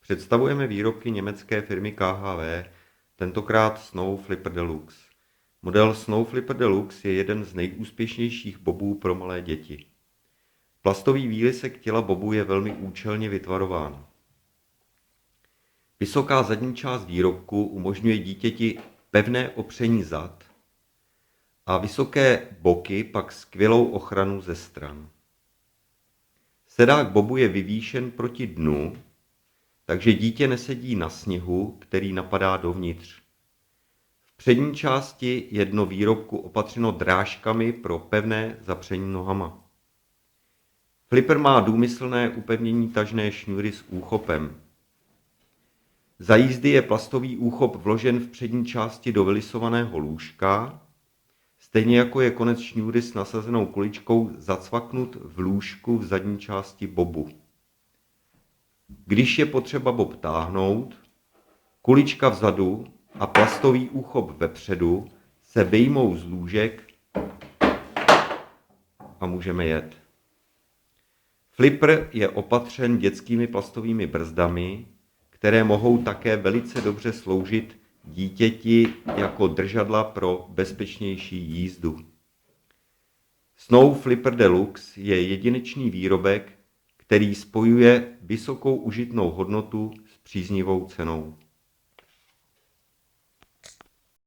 Představujeme výrobky německé firmy KHV, tentokrát Snow Flipper Deluxe. Model Snow Flipper Deluxe je jeden z nejúspěšnějších bobů pro malé děti. Plastový výlisek těla bobu je velmi účelně vytvarován. Vysoká zadní část výrobku umožňuje dítěti pevné opření zad a vysoké boky pak skvělou ochranu ze stran. Sedák bobu je vyvýšen proti dnu, takže dítě nesedí na sněhu, který napadá dovnitř. V přední části je dno výrobku opatřeno drážkami pro pevné zapření nohama. Flipper má důmyslné upevnění tažné šňůry s úchopem. Za jízdy je plastový úchop vložen v přední části do vylisovaného lůžka, stejně jako je konec šňůry s nasazenou kuličkou zacvaknut v lůžku v zadní části bobu. Když je potřeba bob táhnout, kulička vzadu a plastový úchop vepředu se vyjmou z lůžek a můžeme jet. Flipper je opatřen dětskými plastovými brzdami, které mohou také velice dobře sloužit dítěti jako držadla pro bezpečnější jízdu. Snow Flipper Deluxe je jedinečný výrobek, který spojuje vysokou užitnou hodnotu s příznivou cenou.